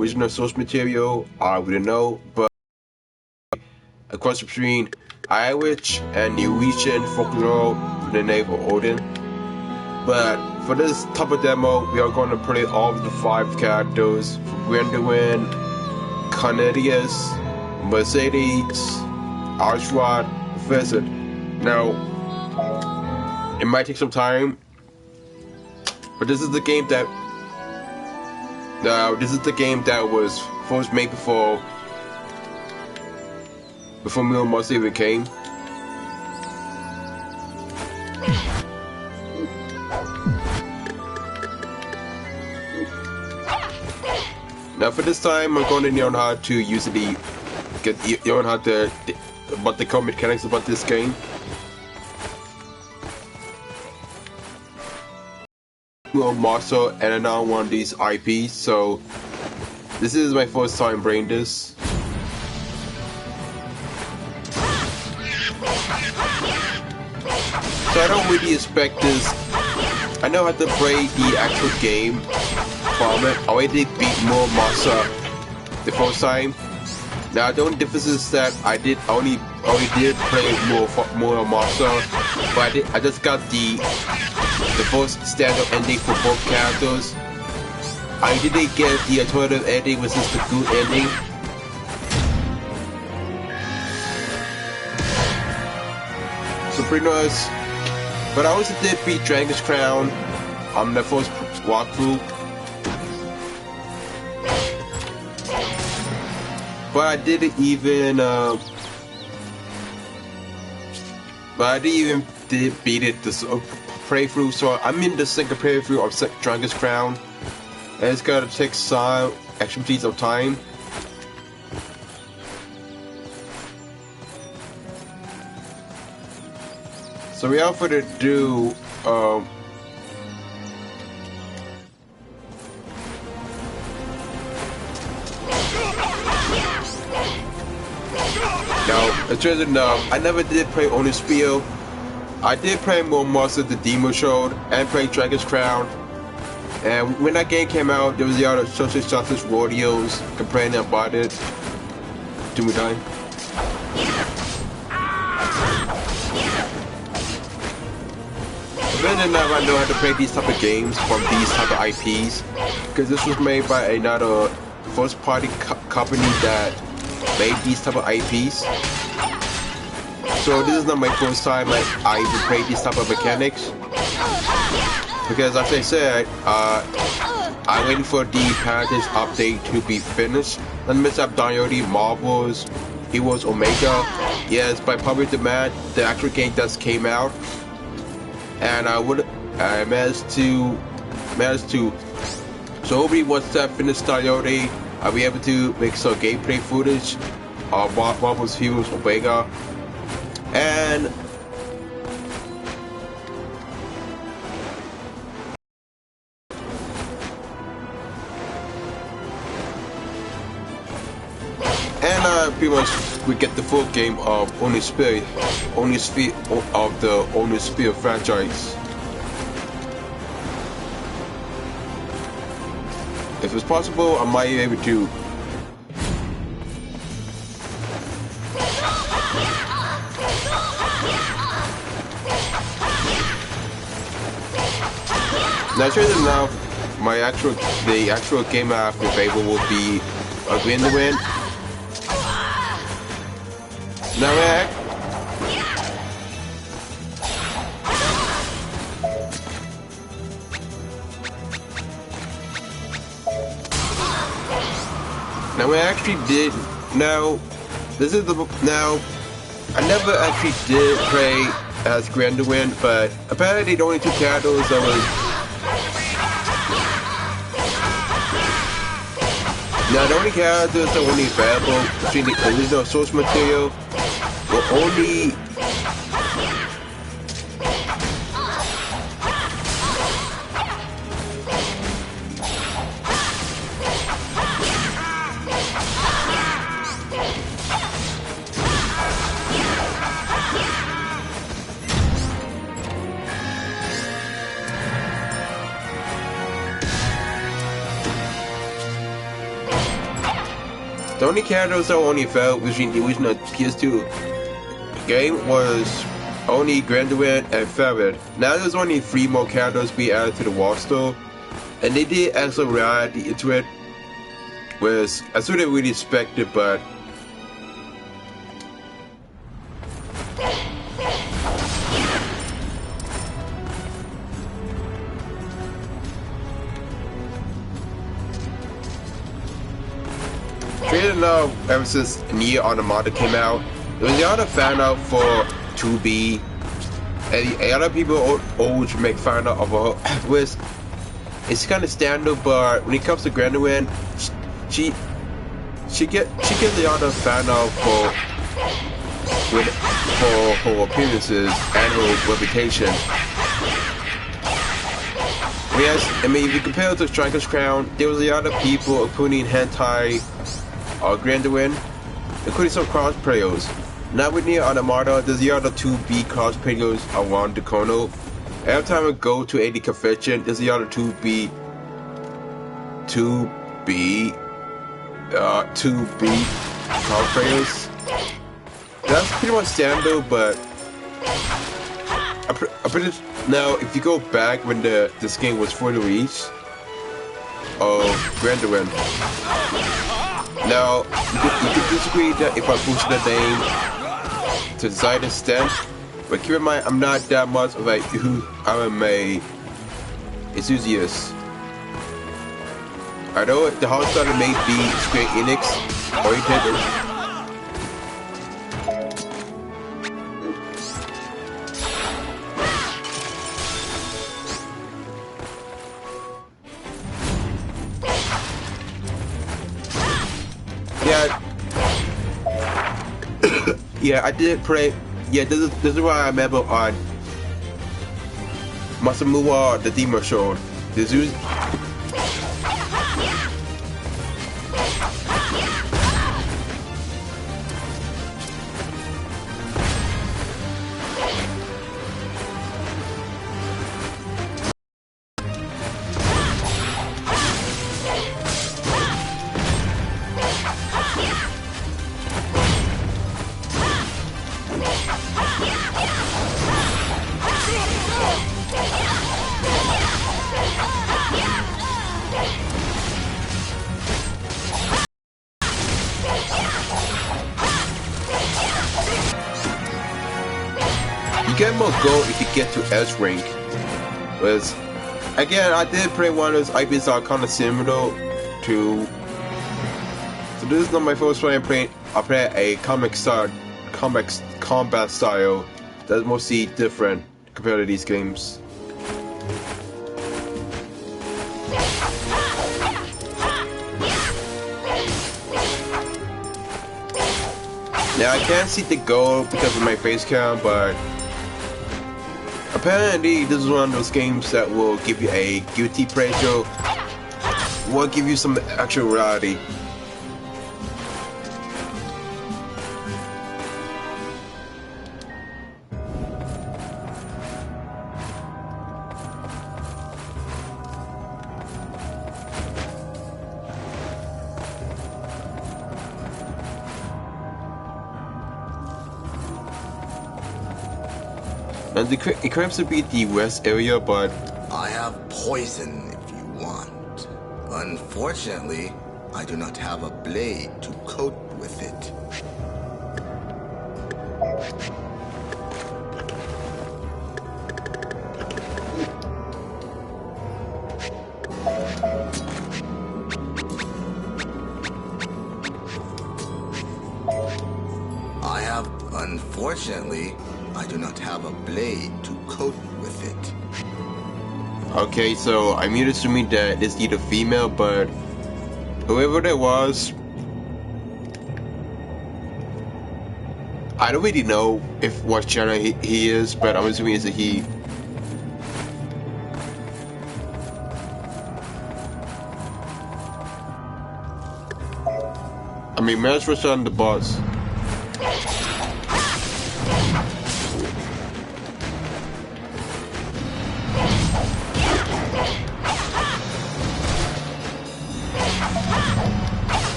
original source material, I wouldn't know, but a cross between Irish and Norwegian folklore with the name of Odin. But for this type of demo, we are going to play all of the 5 characters from Gwendolen, Cornelius, Mercedes, Archwad, Vincent. Now, it might take some time, but this is the game that was first made before Mule Monster even came. Now for this time, I'm going to learn how to use about the core mechanics about this game. Mule Monster and another one of these IPs, so this is my first time playing this. So I don't really expect this. I know how to play the actual game from it. I already beat Mule Monster the first time. Now the only difference is that I only did play Mule Monster, but I just got the first standard ending for both characters. I didn't get the alternative ending, which is the good ending. So pretty much, but I also did beat Dragon's Crown on the first walkthrough. But I didn't even beat it this playthrough, so I'm in the second playthrough of Dragon's Crown, and it's gonna take some extra piece of time. So without further ado, now, it turns out I never did play Odin Spear. I did play Mule Monster, the Demo Show, and play Dragon's Crown. And when that game came out, there was the other Social Justice Rodeos complaining about it. Too much time. But then now I know how to play these type of games from these type of IPs, because this was made by another first-party company that made these type of IPs. So this is not my first time I even played these type of mechanics, because as I said, I'm waiting for the Paradise update to be finished. Let me up downloading Marvel's Heroes Omega. Yes, by public demand, the actual game just came out, and I managed to. So hopefully once that finished downloading, I'll be able to make some gameplay footage of Marvel's Heroes Omega. And pretty much we get the full game of Odin Spear of the Odin Spear franchise. If it's possible, I might be able to. Now, sure enough, the actual game I have available will be a Gwendolen. Now I actually did. Now, this is the now. I never actually did play as Gwendolen, but apparently the only 2 characters that was. Now the only characters that were only available between the original source material were only The only characters that only felt between the original PS2 game was only Granduin and Ferret. Now there's only 3 more characters being added to the roster, and they did add some variety into it, was I sort of really expected, but straight enough, ever since Nier Automata came out, there was a lot of fan art for 2B, and a lot of people always make fan art of her, which it's kind of standard, but when it comes to Granduin, she gets a lot of fan art for her appearances and her reputation. Yes, I mean, if you compare it to Striker's Crown, there was a lot of people including hentai Granduin, including some cosplayers. Now with Nier Automata, there's the other 2B cosplayers around the corner. Every time I go to a convention, there's the other 2B cosplayers. That's pretty much standard, but now if you go back when this game was fully released of Granduin. Now, you could disagree that if I boosted the name to the side extent, but keep in mind, I'm not that much of a anime enthusiast. I know the house started may be Square Enix oriented. Yeah, I did play. Yeah, this is what I remember on Masamua the Demon Show. This is get more gold if you get to S rank. Whereas, again, I did play one of those IPs that are kind of similar to. So this is not my first time playing. I play a combat style that's mostly different compared to these games. Now I can't see the gold because of my face cam, but apparently this is one of those games that will give you a guilty pleasure, will give you some actual reality. And it claims to be the west area, but I have poison if you want. Unfortunately, I do not have a blade to coat with it. Unfortunately, I do not have a blade to coat with it. Okay, so I'm assuming that it's either female, but whoever that was, I don't really know if what gender he is, but I'm assuming it's a he. I mean, Mash was on the boss.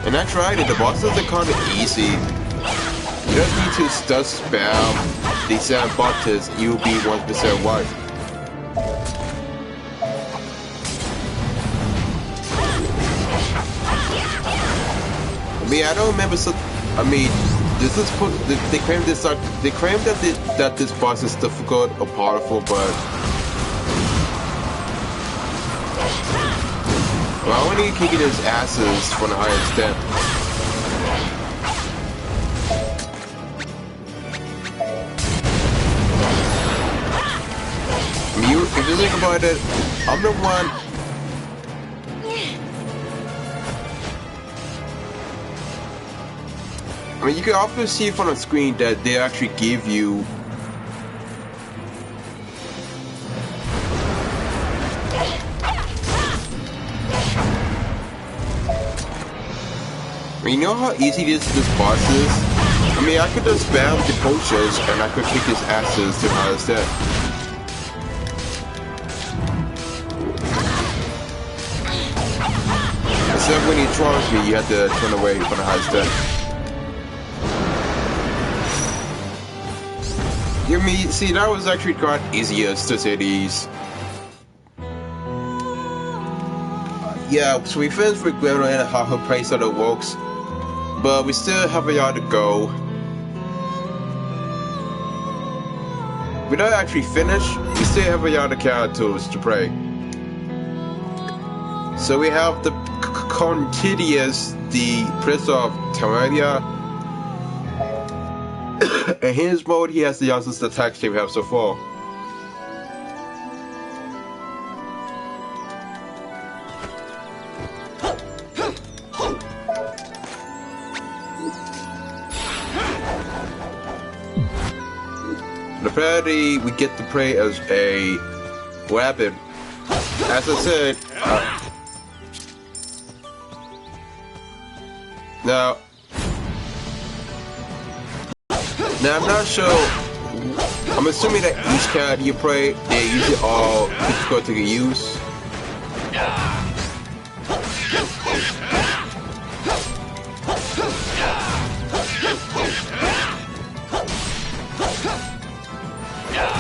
And I tried it, the bosses are kind of easy. You just need to just spam the same buttons, you'll be 1% right. I mean, I don't remember this is they claim that this boss is difficult or powerful, but well, I only kicking his asses from the higher extent. I mean, if you think about it, I'm the one. I mean, you can often see from the screen that they actually give you I mean, you know how easy this boss is? I mean, I could just spam the potions and I could kick his asses to high extent. Except when he charged me, you had to turn away from the high extent. You mean, see, that was actually quite easiest to say these. Yeah, so we finished with Gwendolyn and how her playstyle works, but we still have a yard to go. We don't actually finish, we still have a yard of characters to play. So we have the Contidius, the Prince of Terraria. In his mode, he has the youngest attacks we have so far. Apparently, we get to play as a rabbit. As I said, now I'm not sure. I'm assuming that each character you play, they're usually all difficult to use.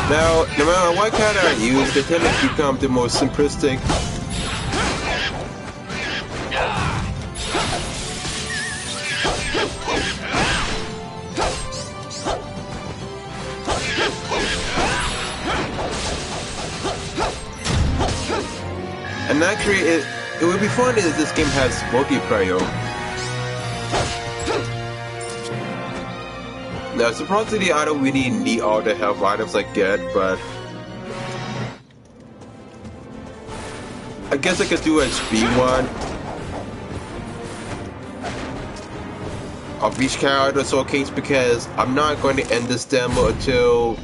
Now, no matter what character I use, they tend to become the most simplistic. And actually, it would be fun if this game has multiplayer. Now, surprisingly, I don't really need all the health items I get, but I guess I could do a speed one of each character showcase because I'm not going to end this demo until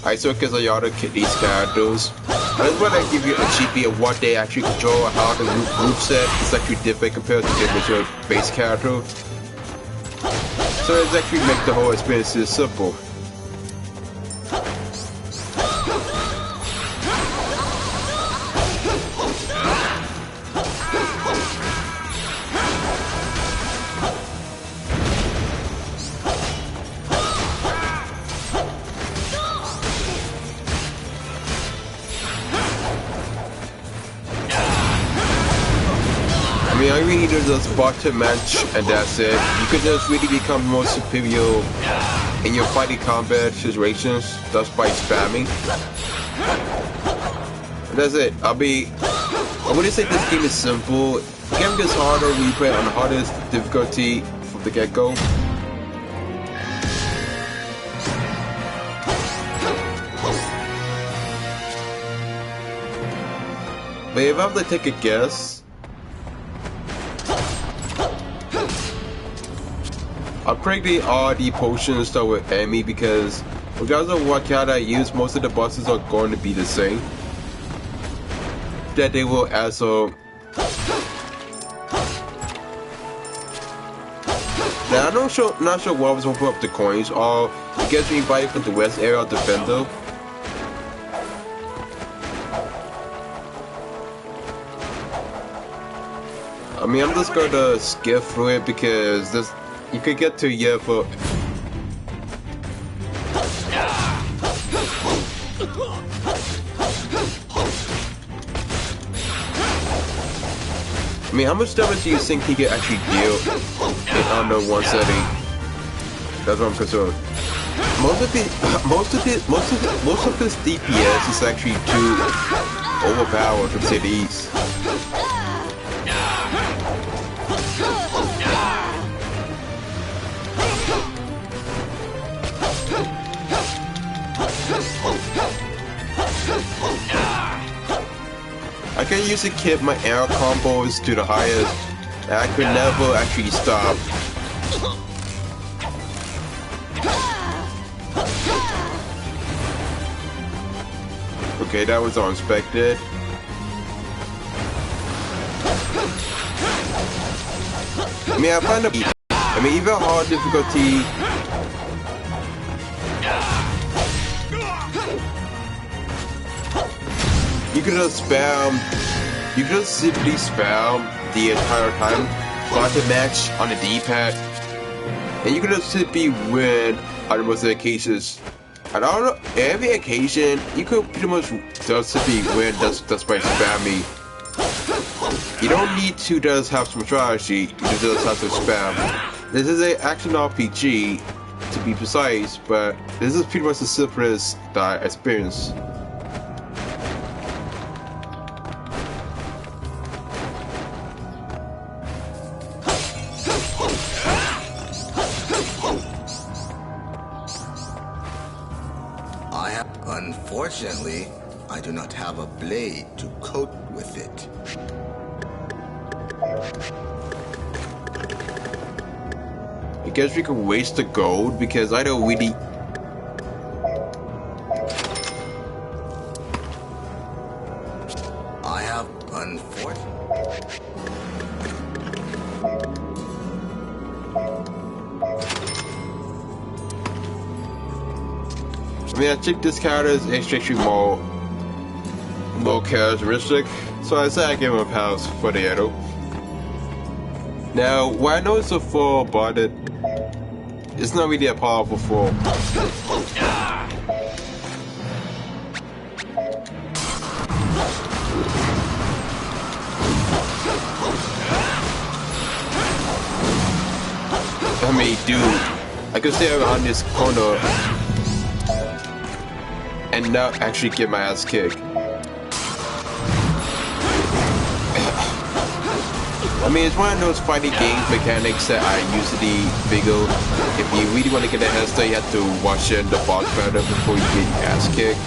I showcase a lot of these characters. I just want to give you a cheapie of what they actually control, how the moveset is actually different compared to the original base character. So it's actually make the whole experience simple. I mean, I really need to just bottom match and that's it. You could just really become more superior in your fighting combat situations just by spamming. And that's it. I wouldn't say this game is simple. The game gets harder when you play it on the hardest difficulty from the get-go. But if I have to take a guess, I'll probably all the potions start with Amy because regardless of what character I use, most of the bosses are going to be the same. That they will also. Now I'm not sure what was going to put up the coins or it gets me invited from the west area of the Defender. I mean, I'm just gonna skip through it because this you could get to yeah for. I mean, how much damage do you think he can actually deal in under 170? That's what I'm concerned. Most of his DPS is actually too overpowered to say the least. I can usually keep my air combos to the highest, and I could never actually stop. Okay, that was unexpected. I mean, even hard difficulty. You could just simply spam the entire time, button match on the D-pad, and you could just simply win on most of the occasions. And on every occasion, you could pretty much just simply win just by spamming. You don't need to just have some strategy, you just have to spam. This is an action RPG, to be precise, but this is pretty much the simplest that I experienced. Unfortunately, I do not have a blade to coat with it. I guess we could waste the gold because I don't really. I have unfortunately. I mean, I think this character is actually more characteristic, so I say I give him a pass for the arrow. Now, what I know is a full, but it's not really a powerful full. I mean, dude, I could stay around this corner and not actually get my ass kicked. I mean, it's one of those fighting games mechanics that I usually figure if you really want to get a head start, you have to watch the boss battle before you get your ass kicked.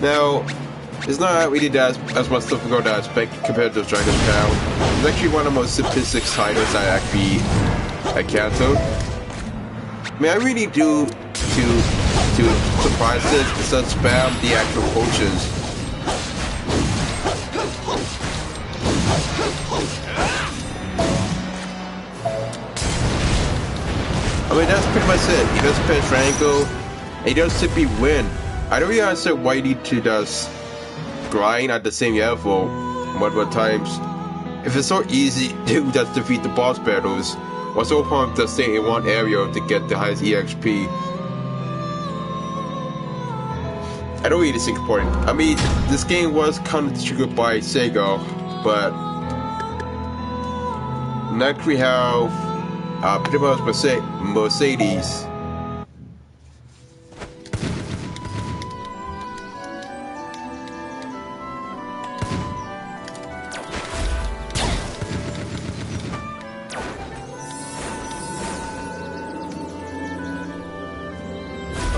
Now, it's not really that as much difficult as I expect compared to Dragon's Crown. It's actually one of the most simplistic titles I actually encountered. I mean, I really do to surprise this instead of spam the actual potions. I mean, that's pretty much it. You just press triangle, and you just simply win. I don't really understand why you need to just grind at the same level multiple times. If it's so easy to just defeat the boss battles, what's the point of just staying in one area to get the highest EXP? I don't really think important. I mean, this game was kind of distributed by Sega, but not really how pretty much Mercedes.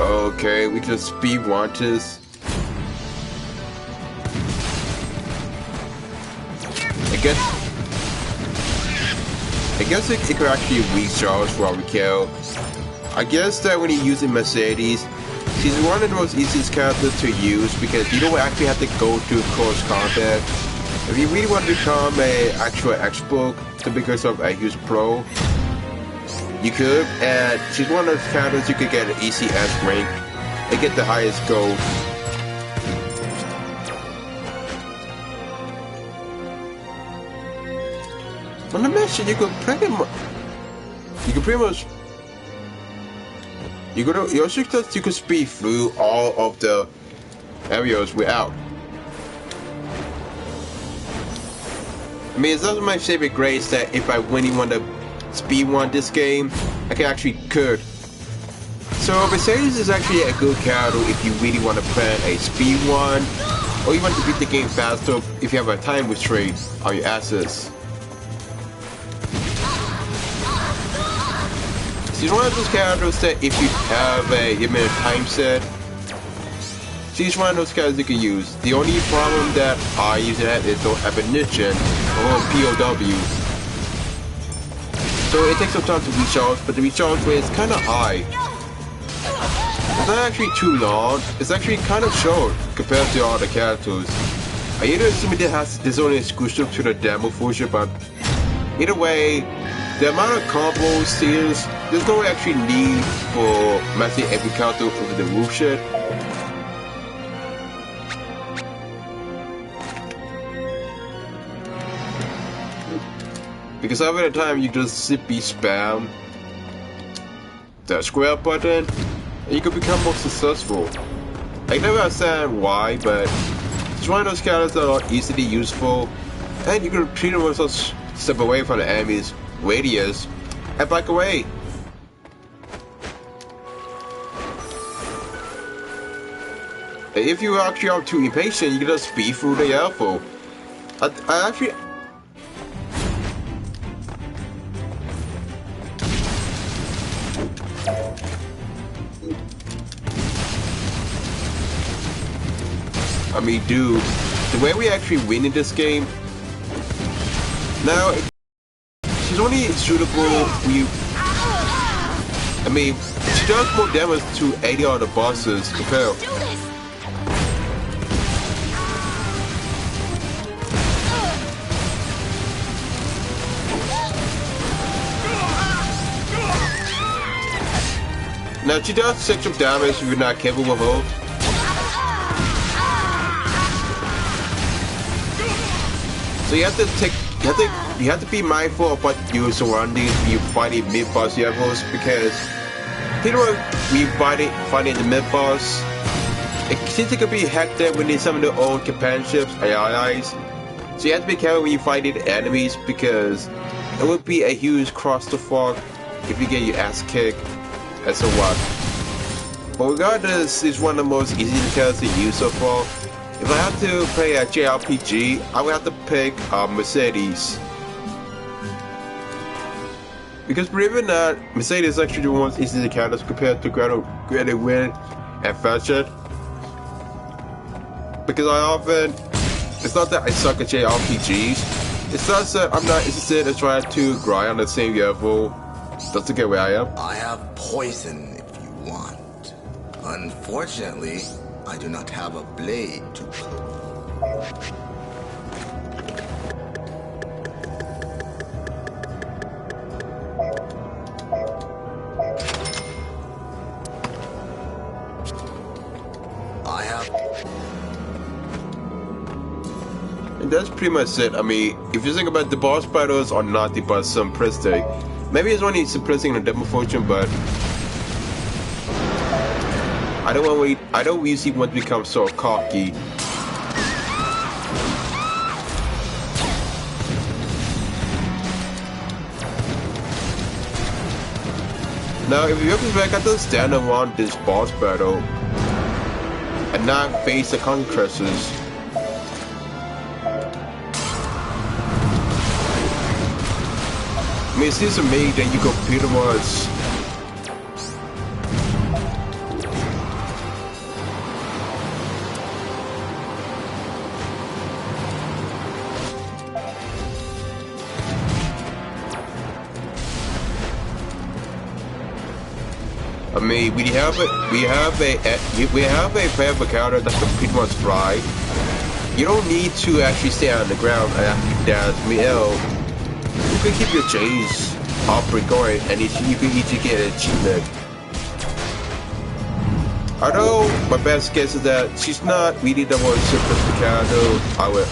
Okay, we just speed run this. I guess it could actually recharge while we kill. I guess that when you're using Mercedes, she's one of the most easiest characters to use because you don't actually have to go through close combat. If you really want to become an actual expert to become yourself a huge pro, you could, and she's one of those characters you could get an ECS rank and get the highest gold. On the mission, you could pretty much, your success, you could speed through all of the areas without. I mean, it's not my favorite grades that if I really want to speed run this game, I can actually could. So Mercedes is actually a good character if you really want to plan a speed run, or you want to beat the game faster if you have a time restraint on your assets. She's one of those characters that if you have a limited time set, she's one of those characters you can use. The only problem that I use that is the ammunition or POW. So it takes some time to recharge, but the recharge rate is kind of high. It's not actually too long, it's actually kind of short compared to all the characters. I either assume this is only exclusive to the demo version, but either way, the amount of combos, steals, there's no actually need for messing every character over the move shit. Because half of the time you just simply spam the square button and you can become more successful. I never understand why, but it's one of those characters that are easily useful and you can pretty much just step away from the enemy's radius and back away. And if you actually are too impatient, you can just speed through the airflow. I actually dude, the way we actually win in this game, now, she's only suitable when you, she does more damage to 80 other bosses compared. Now, she does take some damage if you're not careful with her. So you have to be mindful of what your surroundings when you fighting mid-boss levels, because people when you fighting the mid-boss, it seems it could be hectic when there's some of their own companionships and allies. So you have to be careful when you fighting enemies, because it would be a huge clusterfuck if you get your ass kicked and so what. But regardless, it's one of the most easy characters to use so far. If I have to play a JRPG, I would have to pick Mercedes. Because believe it or not, Mercedes is actually the most easy characters compared to Greta Win and Fashion. Because it's not that I suck at JRPGs, it's not that I'm not interested in trying to grind on the same level just to get where I am. I have poison if you want. Unfortunately, I do not have a blade to cut. And that's pretty much it. If you think about the boss battles are nothing but simplistic. Maybe it's only simplistic in a demo function, but I don't usually want to become so cocky. Now, if you look back, I just stand around this boss battle and not face the contrasters. It seems to me that you could pretty much I mean, we have a playable character that can pretty much fly. You don't need to actually stay on the ground and dash me out. You can keep your chains operate going, and you can easily get an achievement. Although my best guess is that she's not really the most simplest character. I will.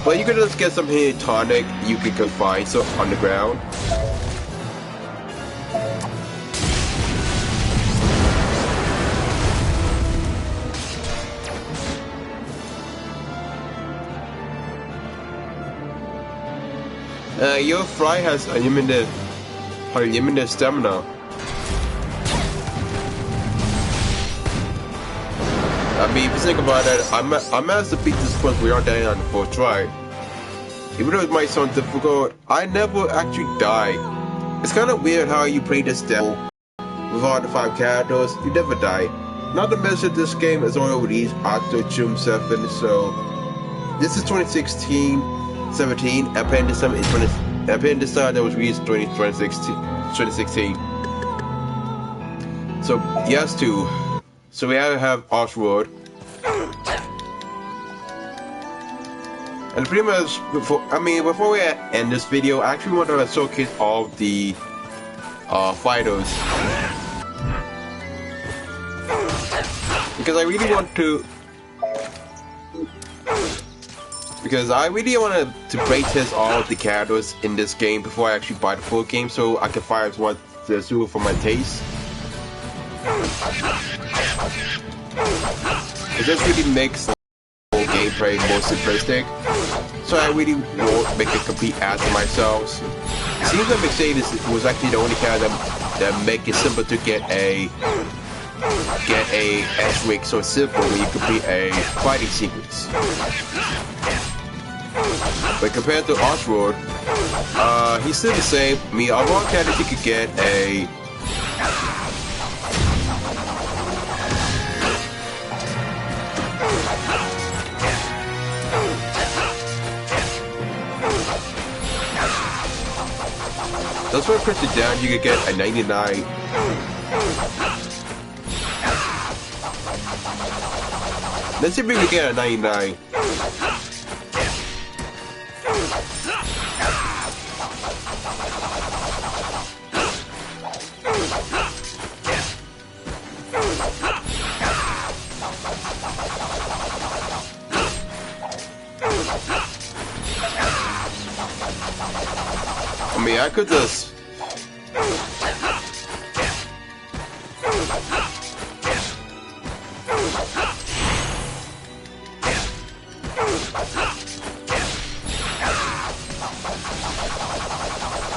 But you can just get some hidden tonic you can find so on the ground. Your fly has unlimited stamina. I mean, if you think about it, I managed to beat this boss without dying on the first try. Even though it might sound difficult, I never actually died. It's kind of weird how you play this demo with all the 5 characters, you never die. Not to mention this game is only released after June 7th, so this is 2016, 17, and playing this time that was released 2016. So yes, too. So we have Oshwood. And pretty much before we end this video, I actually want to showcase all of the fighters. Because I really want to play test all of the characters in this game before I actually buy the full game, so I can find one that's suitable for my taste. It just really makes the whole gameplay more simplistic, so I really won't make it complete as myself. It seems that Mercedes was actually the only character that make it simple to get a S-Rig so simple when you complete a fighting sequence. But compared to Oshwood, he's still the same. I mean, on one character you could get a that's why I press it down, you could get a 99. Let's see if we can get a 99. I mean, I could just...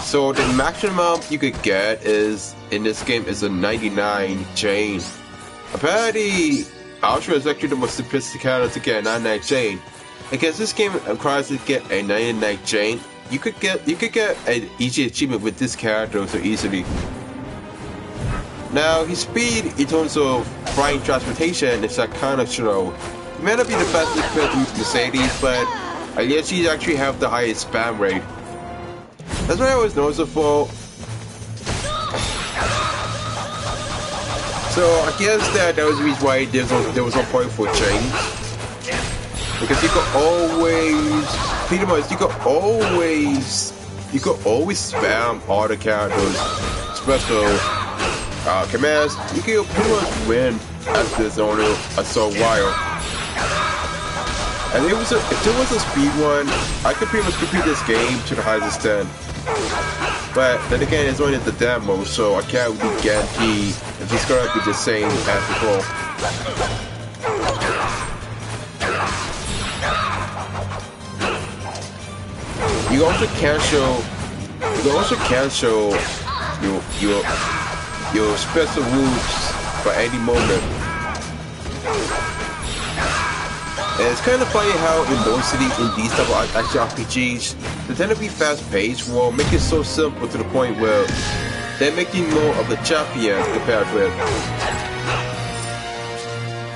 So the maximum you could get is, in this game, is a 99 chain. Apparently, Ultra is actually the most simplistic character to get a 99 chain. Because this game requires you to get a 99 chain, you could get an easy achievement with this character so easily. Now, his speed in terms of flying transportation is kind of slow. He may not be the fastest compared to Mercedes, but I guess he actually have the highest spam rate. That's what I was noticeable. So I guess that was the reason why there was no point for change. Because you could always, pretty much, you could always spam all the characters' special commands. You can pretty much win after this only a short while. And if there was a speed one, I could pretty much complete this game to the highest extent. But then again, it's only the demo, so I can't really guarantee if it's gonna be the same as before. You can also cancel your special moves for any moment. And it's kind of funny how in these type of action RPGs, they tend to be fast-paced, while make it so simple to the point where they're making more of the champions compared with.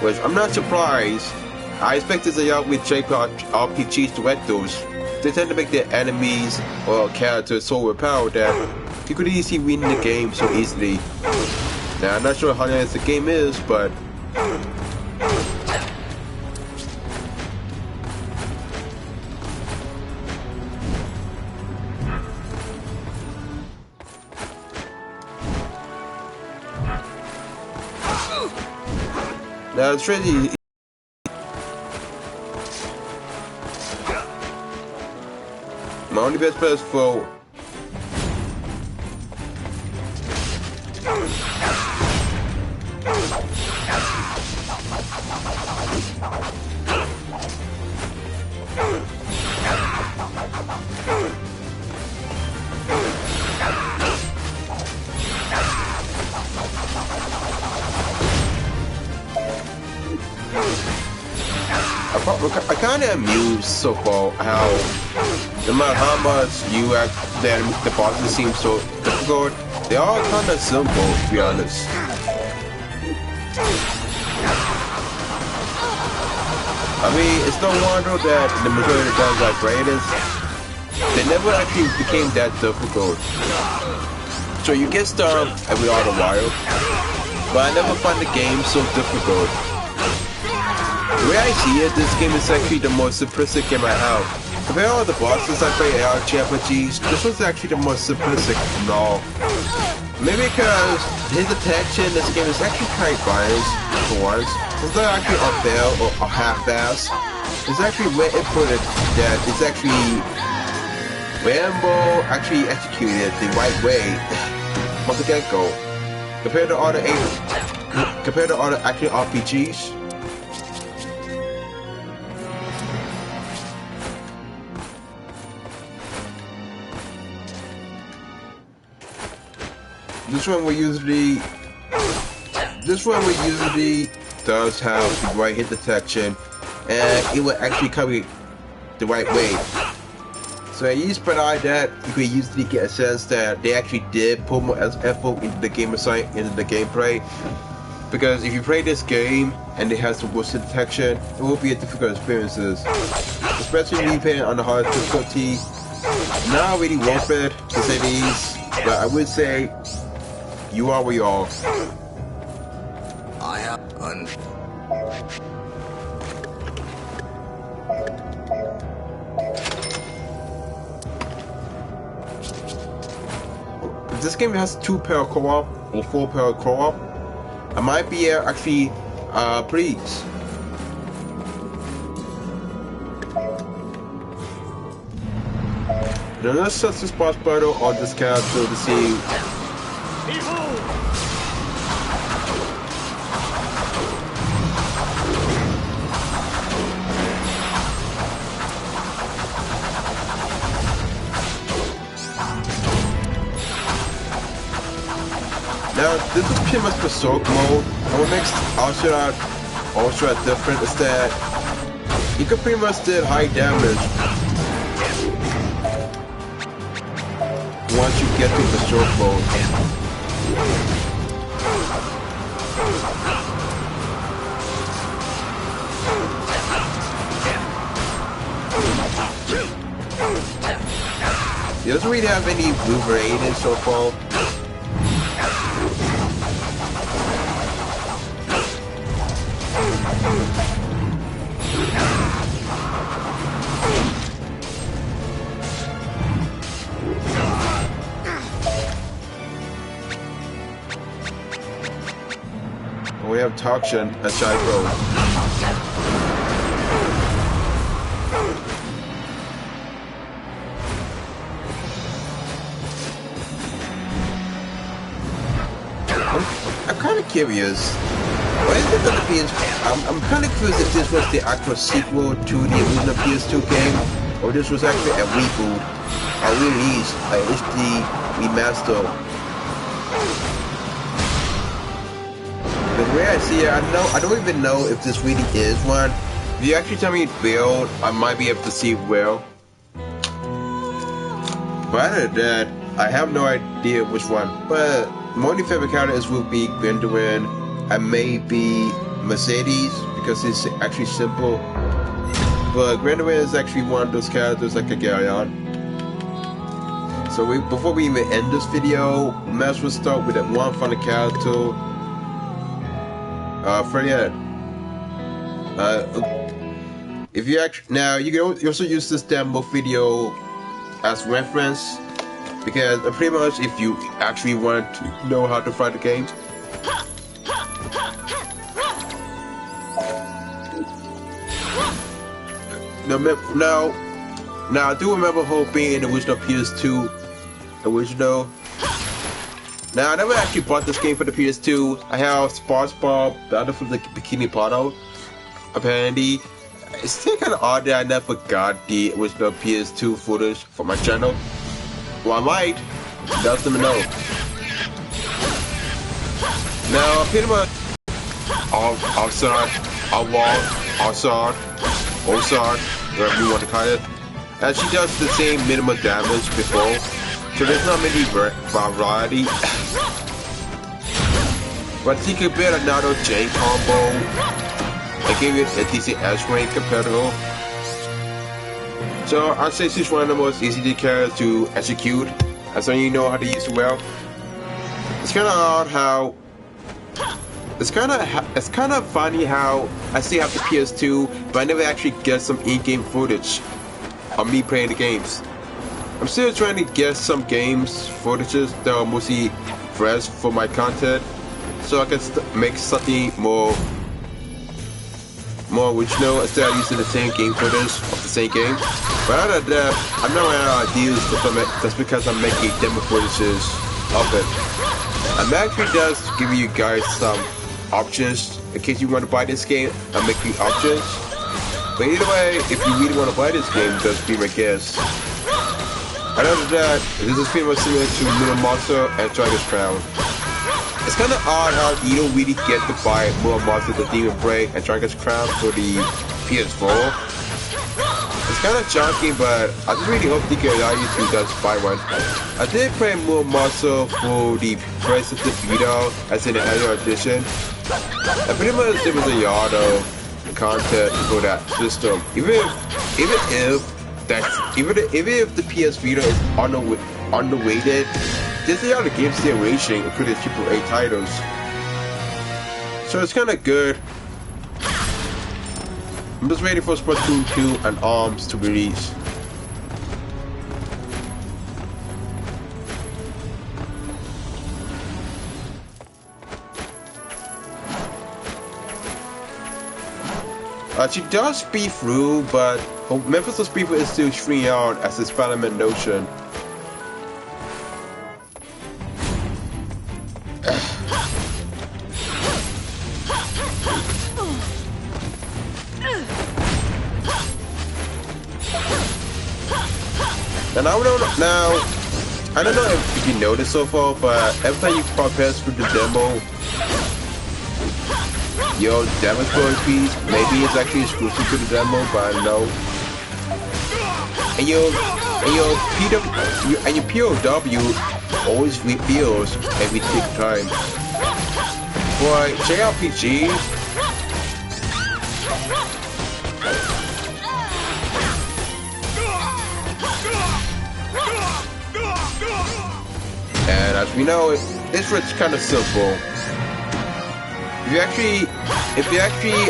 Which I'm not surprised, I expect this out with JRPGs directors. They tend to make their enemies or characters so overpowered that you could easily win the game so easily. Now, I'm not sure how nice the game is, but now it's really my only best bet is for I kind of amused so far how no matter how much the bosses seem so difficult, they are kind of simple, to be honest. I mean, it's no wonder that the majority of the guns I played they never actually became that difficult. So you get stuff every other while, but I never find the game so difficult. The way I see it, this game is actually the most simplistic game I have. Compared to all the bosses I play RPGs, this was actually the most simplistic of all. Maybe because his attention in this game is actually quite biased for once. It's not actually unfair or half-assed. It's actually well inputted that it's actually Rambo actually executed the right way from the get-go. Compared to other actual RPGs. This one we usually does have the right hit detection, and it will actually cover the right way. So you spread out that, you could usually get a sense that they actually did put more effort into the gameplay. Because if you play this game and it has the worst detection, it will be a difficult experience. Especially when you play on the hard difficulty. Not really worth it to say the least, but I would say you are where you are. I have If this game has 2-player co-op or 4-player co-op, I might be actually pleased. Then let's set the boss battle on this character to see. Now, this is pretty much Berserk mode, and what makes Ultra different is that you can pretty much do high damage once you get to Berserk mode. He doesn't really have any Wolverine so far. We have Toxin at Gyro. I'm kind of curious. What is it going to be? I'm kind of curious if this was the actual sequel to the original PS2 game, or this was actually a reboot, a release, a HD remaster. The way I see it, I don't even know if this really is one. If you actually tell me it's real, I might be able to see it well. But other than that, I have no idea which one. But my only favorite characters will be Gwendolen and maybe Mercedes, because it's actually simple. But Grandaman is actually one of those characters that could carry on. So before we even end this video, we might as well start with that one final character. Freddy. If you actually you can also use this demo video as reference, because pretty much if you actually want to know how to fight the game. Now I do remember hoping in the original PS2 original. Now I never actually bought this game for the PS2. I have SpongeBob, the other from the Bikini Bottom. Apparently, it's still kind of odd that I never got the original PS2 footage for my channel. Well, I might. Just let me know. Now, pretty much outside, outside, whatever you want to call it. And she does the same minimal damage before, so there's not many variety. But she could build another J combo and give it a decent edge range compared to her. So I'd say she's one of the most easy characters to execute, as long as you know how to use it well. It's kind of odd how. It's kind of funny how I still have the PS2, but I never actually get some in-game footage of me playing the games. I'm still trying to get some games footages that are mostly fresh for my content, so I can make something more original instead of using the same game footage of the same game. But other than that, I'm not running out of ideas just because I'm making demo footages of it. I'm actually just giving you guys some options in case you want to buy this game. I'm making options, but either way, if you really want to buy this game, just be my guest. Other than that, this is pretty much similar to Little Monster and Dragon's Crown. It's kind of odd how you don't really get to buy Little Monster, the Demon Break, and Dragon's Crown for the PS4. It's kind of junky, but I just really hope they can allow you to just buy one. I did play Little Monster for the PlayStation Vita as in the annual edition. And pretty much there was a yard of content for that system. Even if the PS Vita is underrated, there's a lot of games still racing, including AAA titles. So it's kind of good. I'm just waiting for Splatoon 2 and ARMS to release. She does speed through, but Memphis' speed is still stringing out as experiment notion. And I don't know if you noticed so far, but every time you progress through the demo, your damage bar increase, maybe it's actually exclusive to the demo, but I don't know. And your POW always refills every tick time. For JRPG, and as we know, it's kind of simple. If you actually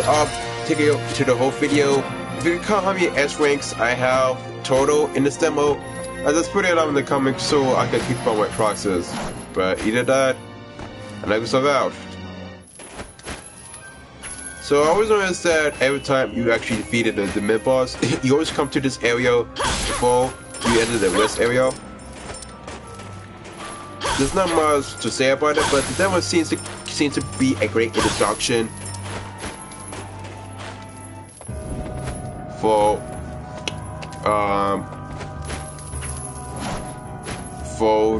take it to the whole video, if you count how many S ranks I have total in this demo, I just put it in the comments so I can keep on my process. But either that, and I can survive. So I always notice that every time you actually defeated the mid boss, you always come to this area before you enter the west area. There's not much to say about it, but the demo seems to be a great introduction for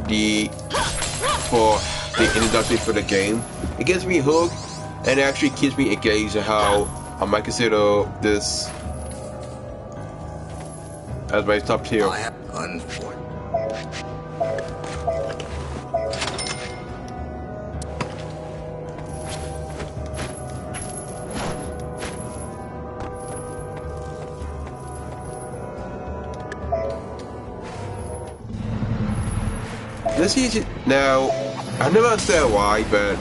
the introduction for the game. It gets me hooked, and it actually keeps me engaged in how I might consider this as my top tier. This is now. I never understand why, but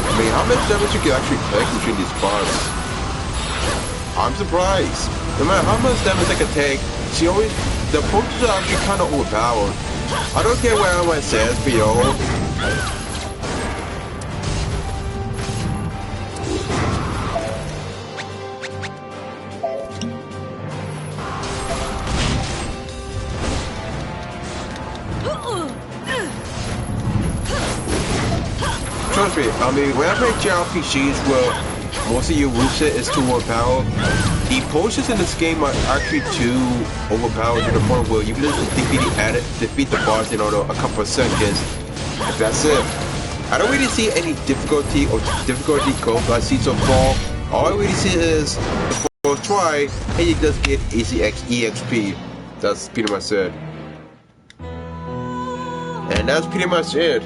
I mean, how much damage you can actually take between these parts? I'm surprised. No matter how much damage I can take, the approaches are actually kind of overpowered. I don't care where anyone says, BO. Trust me, I mean, when I play JRPGs where most of your moveset is too overpowered, the potions in this game are actually too overpowered to the point where you can just defeat the boss in a couple of seconds. That's it. I don't really see any difficulty curve I see so far. All I really see is the first try, and you just get easy EXP. That's pretty much it. And that's pretty much it.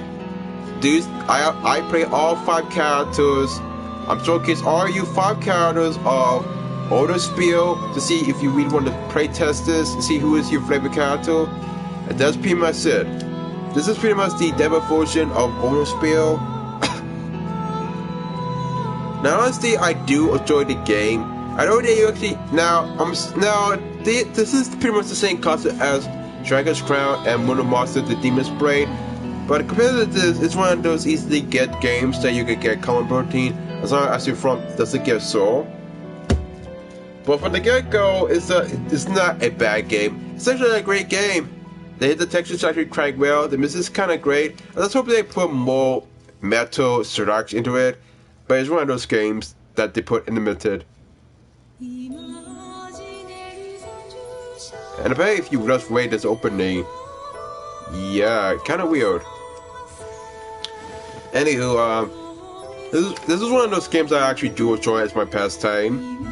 Dude, I play all 5 characters. I'm showcasing all you 5 characters of Odin to see if you really want to play test this, see who is your favorite character. And that's pretty much it. This is pretty much the demo version of Odin Now honestly, I do enjoy the game. I know that you actually this is pretty much the same concept as Dragon's Crown and Moon Master the Demon's Blade. But compared to this, it's one of those easily get games that you can get common protein as long as your front doesn't get sore. But from the get-go, it's not a bad game. It's actually a great game. The textures actually crank well. The music is kind of great. I just hope they put more metal structure into it. But it's one of those games that they put in the method. And I bet if you just read this opening, yeah, kind of weird. Anywho, this is one of those games I actually do enjoy as my pastime.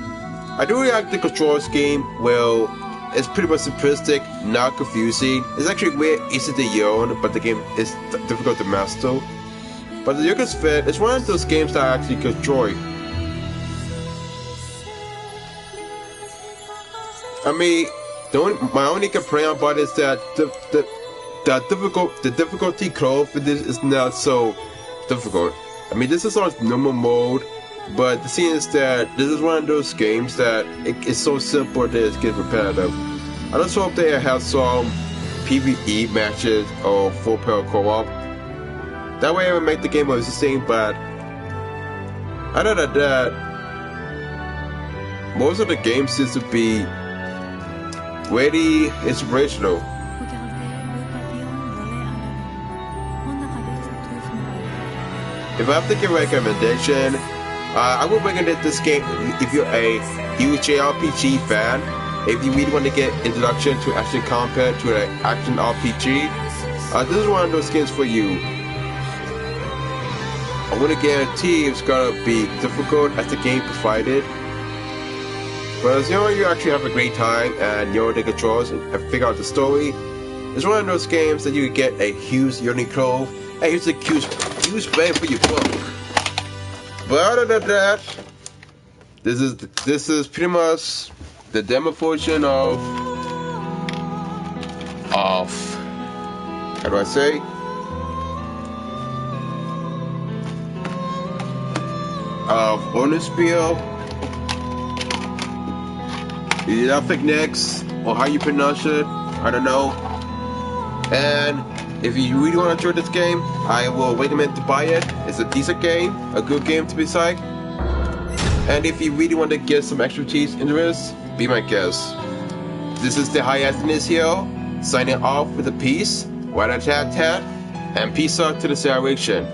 I do really like the control scheme. Well, it's pretty much simplistic, not confusing. It's actually very easy to learn, but the game is difficult to master. But the Yoga's Fit is one of those games that I actually enjoy. I mean, my only complaint about it is that the difficulty curve for this is not so difficult. I mean, this is on normal mode, but the thing is that this is one of those games that it's so simple that it gets repetitive. I just hope they have some PvE matches or full-player co-op. That way it will make the game more interesting, but other than that, most of the game seems to be really inspirational. If I have to give a recommendation, I would recommend this game if you're a huge JRPG fan. If you really want to get introduction to action combat, to an action RPG, this is one of those games for you. I'm gonna guarantee it's gonna be difficult as the game provided. But as you actually have a great time and the controls and figure out the story. It's one of those games that you can get a huge learning curve and it's a huge bang for your buck. But other than that, this is pretty much the demo version of how do I say? Of Onuspiel, next, or how you pronounce it, I don't know. And if you really want to enjoy this game, I will recommend to buy it. It's a decent game, a good game to be psyched. And if you really want to get some expertise into this, be my guest. This is the Hiatus here, signing off with a peace, and peace out to the celebration.